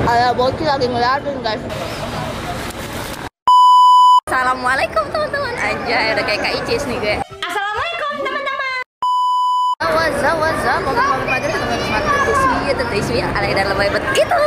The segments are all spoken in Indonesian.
Ada bocil lagi ngeliatin guys. Assalamualaikum teman-teman. Anjay, udah kayak Kak Icis nih gue. Assalamualaikum teman-teman. Wazza, momen pagi teman-teman. Tentu ada dan lebay bet gitu.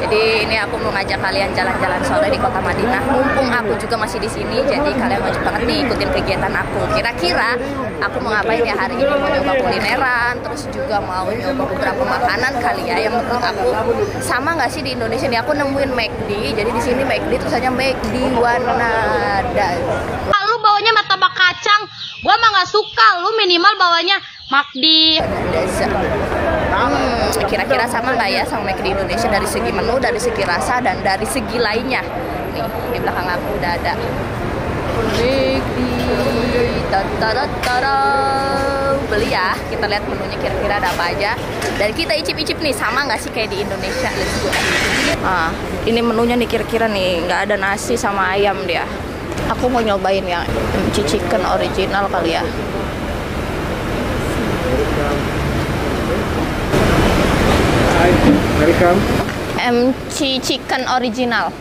Jadi ini aku mau ngajak kalian jalan-jalan sore di kota Madinah. Mumpung aku juga masih di sini, jadi kalian wajib banget nih ikutin kegiatan aku. Kira-kira aku mau ngapain ya hari ini? Mau nyoba kulineran, terus juga mau nyoba beberapa makanan kali ya yang menurut aku sama nggak sih di Indonesia nih. Aku nemuin McD, jadi di sini McD tulisannya McD Wanada. Lu bawanya martabak kacang, gua mah nggak suka. Lu minimal bawanya McD. Kira-kira sama nggak ya sama McD Indonesia dari segi menu, dari segi rasa, dan dari segi lainnya. Nih, di belakang aku udah ada McD. Beli ya, kita lihat menunya kira-kira ada apa aja. Dan kita icip-icip nih, sama nggak sih kayak di Indonesia? Let's go. Ini menunya nih kira-kira nih, nggak ada nasi sama ayam dia. Aku mau nyobain yang MC Chicken original kali ya. Welcome. MC Chicken original.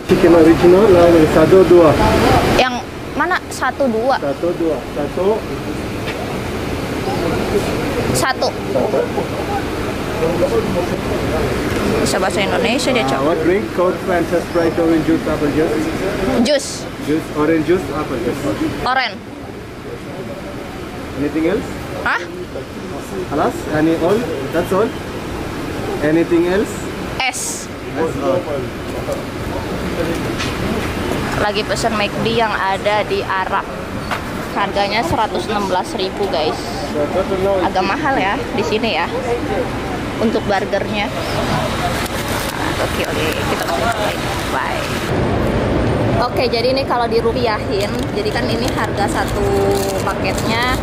Chicken original lalu 1-2. Yang mana? 1-2. 1-2. 1. Bisa bahasa Indonesia dia, Cok. What drink? Coke, Fanta, Sprite, orange juice, apple juice. Jus. Juice, orange juice, apple juice. Oren. Anything else? Hah? Alas? Any all? That's all? Anything else? Es. That's all. Lagi pesen McD yang ada di Arab. Harganya 116.000 guys. Agak mahal ya di sini ya. Untuk burgernya. Oke, kita cobain. Bye. Oke, jadi ini kalau dirupiahin, jadi kan ini harga satu paketnya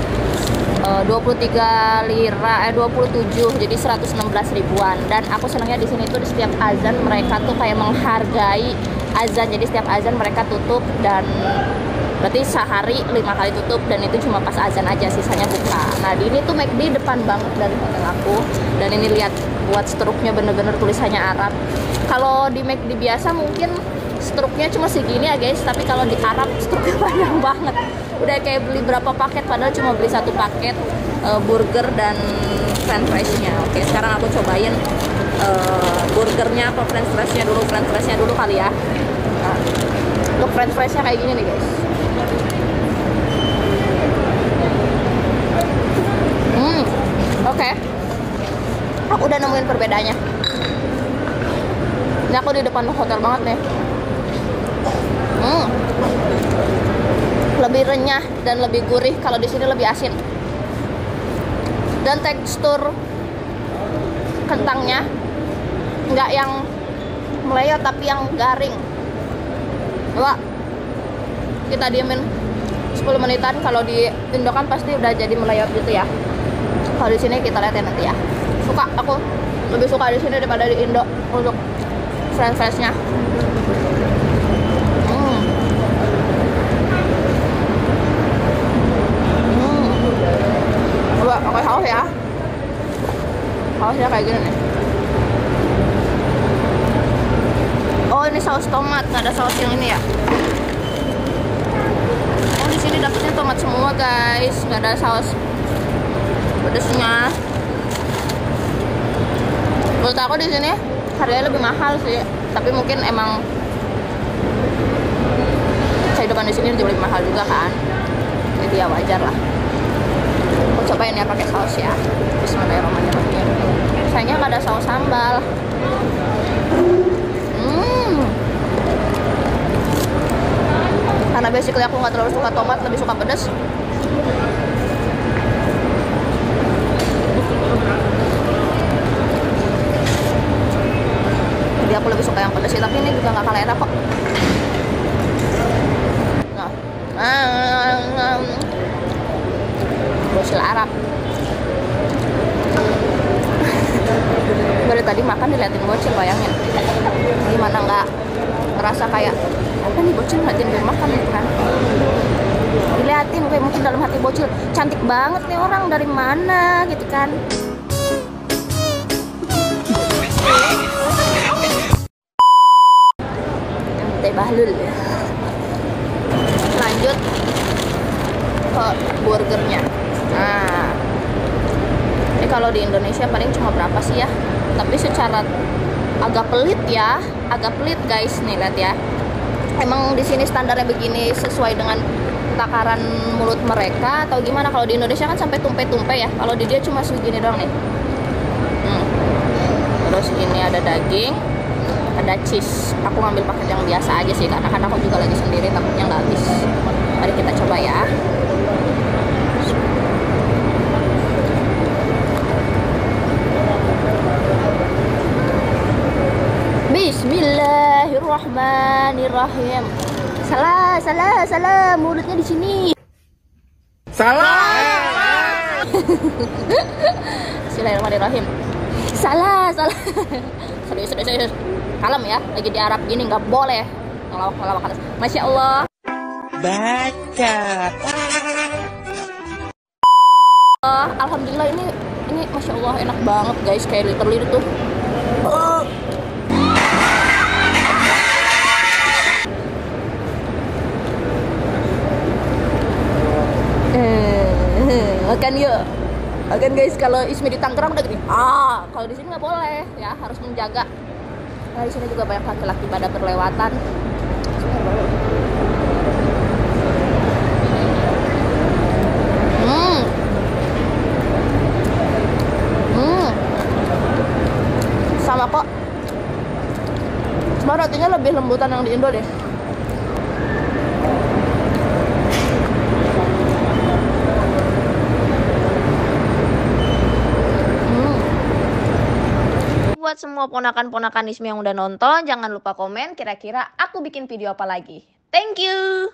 23 lira, 27, jadi 116 ribuan. Dan aku senangnya di sini tuh di setiap azan mereka tuh kayak menghargai azan. Jadi setiap azan mereka tutup, dan berarti sehari 5 kali tutup, dan itu cuma pas azan aja, sisanya buka. Nah di ini tuh McD depan banget dari hotel aku, dan ini lihat buat struknya bener-bener tulisannya Arab. Kalau di McD biasa mungkin struknya cuma segini ya guys, tapi kalau di Arab struknya banyak banget. Udah kayak beli berapa paket, padahal cuma beli satu paket burger dan french fries-nya. Oke, sekarang aku cobain burgernya apa french fries-nya dulu. French fries-nya dulu kali ya. Nah, untuk french fries-nya kayak gini nih guys. Oke. Aku udah nemuin perbedaannya. Ini aku di depan hotel banget nih. Lebih renyah dan lebih gurih. Kalau di sini lebih asin. Dan tekstur kentangnya nggak yang meleyot, tapi yang garing. Coba kita diemin 10 menitan. Kalau di Indo kan pasti udah jadi meleyot gitu ya. Kalau di sini kita lihat ya nanti ya. Aku lebih suka di sini daripada di Indo untuk french fries-nya. Coba pakai saus ya. Sausnya kayak gini nih. Oh, ini saus tomat, nggak ada saus yang ini ya. Oh, di sini dapetnya tomat semua guys, nggak ada saus pedesnya. Menurut aku di sini harganya lebih mahal sih, tapi mungkin emang kehidupan di sini lebih mahal juga kan, jadi ya wajar lah. Aku cobain ya pakai saus ya. Bismillahirrahmanirrahim. Sayangnya nggak ada saus sambal. Karena basically aku nggak terlalu suka tomat, lebih suka pedas. Jadi aku lebih suka yang pedas sih, tapi ini juga nggak kalah enak kok. Bocil Arab. Dari tadi makan diliatin bocil, bayangin. Gimana nggak ngerasa kayak apa nih bocil ngeliatin gue makan gitu kan. Diliatin kayak mungkin dalam hati bocil, cantik banget nih orang, dari mana gitu kan. Bahlul. Lanjut ke burgernya. Nah, ini kalau di Indonesia paling cuma berapa sih ya? Tapi secara agak pelit ya, agak pelit guys, nih lihat ya. Emang di sini standarnya begini sesuai dengan takaran mulut mereka atau gimana? Kalau di Indonesia kan sampai tumpe-tumpe ya. Kalau di dia cuma segini doang nih. Terus ini ada daging, ada cheese. Aku ngambil paket yang biasa aja sih karena kan aku juga lagi sendiri, takutnya nggak habis. Mari kita coba ya. Bismillahirrahmanirrahim. Salah, mulutnya di sini. Salah. Bismillahirrahmanirrahim. Salah. Serius. Kalem ya, lagi di Arab gini nggak boleh ngelawak. Masya Allah. Baca. Alhamdulillah ini Masya Allah enak banget guys, kayak literally tuh. Makan guys, kalau Ismi di Tangerang udah gini. Kalau di sini nggak boleh ya, harus menjaga. Nah, di sini juga banyak laki-laki pada berlewatan. Sama kok. Cuma rotinya lebih lembutan yang di Indo deh. Buat semua ponakan-ponakan Ismi yang udah nonton, jangan lupa komen kira-kira aku bikin video apa lagi. Thank you.